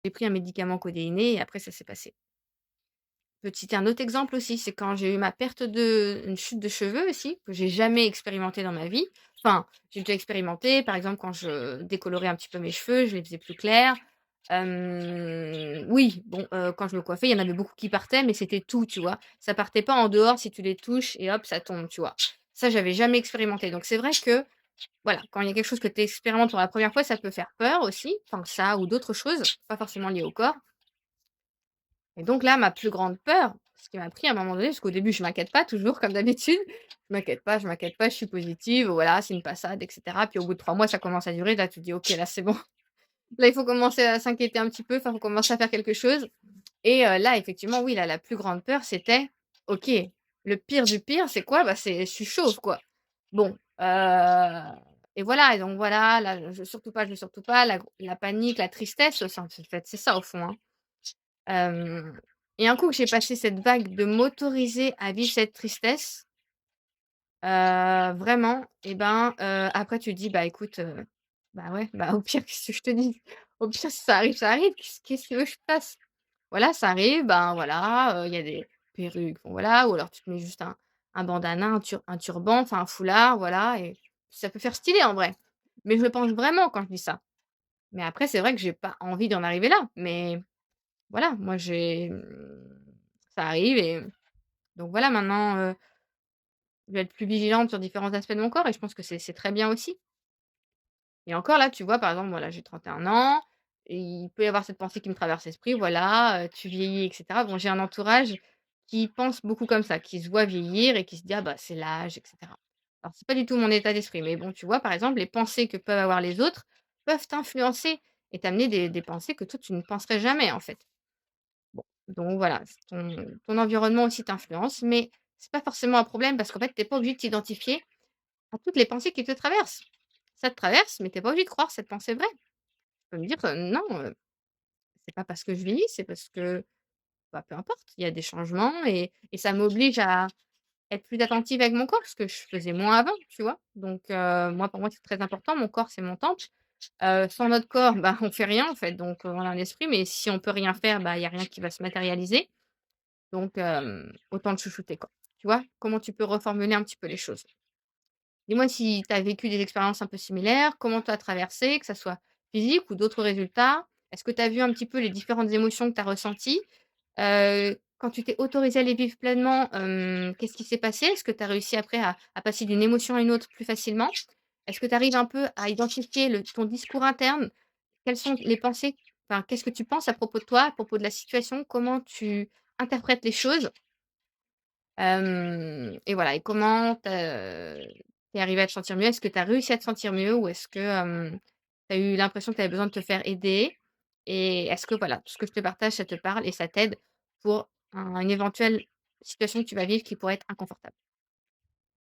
J'ai pris un médicament codéiné et après ça s'est passé. Je peux te citer un autre exemple aussi, c'est quand j'ai eu ma perte de une chute de cheveux aussi, que j'ai jamais expérimenté dans ma vie. Enfin, j'ai déjà expérimenté, par exemple, quand je décolorais un petit peu mes cheveux, je les faisais plus clairs. Oui, bon, quand je me coiffais, il y en avait beaucoup qui partaient, mais c'était tout, tu vois? Ça partait pas en dehors si tu les touches et hop, ça tombe, tu vois? Ça, j'avais jamais expérimenté. Donc c'est vrai que, voilà, quand il y a quelque chose que tu expérimentes pour la première fois, ça peut faire peur aussi, enfin ça ou d'autres choses, pas forcément liées au corps. Et donc là, ma plus grande peur, ce qui m'a pris à un moment donné, parce qu'au début je m'inquiète pas toujours comme d'habitude, je m'inquiète pas, je suis positive, voilà, c'est une passade et cetera. Puis au bout de 3 mois, ça commence à durer, là tu te dis: «OK, là c'est bon, là il faut commencer à s'inquiéter un petit peu, enfin, faut commencer à faire quelque chose». Et là effectivement, oui, là, la plus grande peur c'était: «OK, le pire du pire, c'est quoi? Bah, c'est je suis chauve, quoi». Bon, et voilà, et donc voilà, là, je veux surtout pas, la panique, la tristesse, ça en fait, c'est ça au fond, hein. Hem et un coup que j'ai passé cette vague de m'autoriser à vivre cette tristesse, vraiment et ben, après tu te dis: «Bah, écoute, bah, ouais, bah, au pire, qu'est-ce que je te dis? Au pire, si ça arrive, ça arrive. Qu'est-ce que tu veux que je fasse?» Voilà, ça arrive, ben, voilà, il y a des perruques, bon voilà, ou alors tu te mets juste un bandana, un turban, enfin un foulard, voilà, et ça peut faire stylé en vrai. Mais je le pense vraiment quand je dis ça. Mais après, c'est vrai que j'ai pas envie d'en arriver là. Mais voilà, moi ça arrive et donc voilà, maintenant, je vais être plus vigilante sur différents aspects de mon corps et je pense que c'est très bien aussi. Et encore là, tu vois, par exemple, voilà, j'ai 31 ans et il peut y avoir cette pensée qui me traverse l'esprit, voilà, tu vieillis et cetera. Bon, j'ai un entourage qui pense beaucoup comme ça, qui se voit vieillir et qui se dit: «Ah bah, c'est l'âge» et cetera. Alors c'est pas du tout mon état d'esprit, mais bon, tu vois, par exemple, les pensées que peuvent avoir les autres peuvent t'influencer et t'amener des pensées que toi, tu ne penserais jamais, en fait. Bon, donc voilà, c ton environnement aussi t'influence, mais c'est pas forcément un problème parce qu'en fait, tu es pas obligé de t'identifier à toutes les pensées qui te traversent. Ça te traverse, mais tu es pas obligé de croire cette pensée vraie. Tu peux me dire: «Non, c'est pas parce que je vieillis, c'est parce que, bah, peu importe, il y a des changements et ça m'oblige à être plus attentive avec mon corps», ce que je faisais moins avant, tu vois? Donc moi, pour moi, c'est très important. Mon corps, c'est mon temple. Sans notre corps, bah, on fait rien, en fait, donc on a un esprit, mais si on peut rien faire, bah, il y a rien qui va se matérialiser. Donc autant le chouchouter, quoi. Tu vois? Comment tu peux reformuler un petit peu les choses? Dis-moi si tu as vécu des expériences un peu similaires, comment tu as traversé, que ça soit physique ou d'autres résultats? Est-ce que tu as vu un petit peu les différentes émotions que tu as ressenties? Quand tu t'es autorisé à les vivre pleinement, qu'est-ce qui s'est passé? Est-ce que tu as réussi après à passer d'une émotion à une autre plus facilement? Est-ce que tu arrives un peu à identifier ton discours interne? Quelles sont les pensées, enfin, qu'est-ce que tu penses à propos de toi, à propos de la situation? Comment tu interprètes les choses? Et voilà, et comment tu es arrivé à te sentir mieux? Est-ce que tu as réussi à te sentir mieux ou est-ce que, tu as eu l'impression que tu avais besoin de te faire aider? Et est-ce que voilà, tout ce que je te partage, ça te parle et ça t'aide pour une éventuelle situation que tu vas vivre qui pourrait être inconfortable?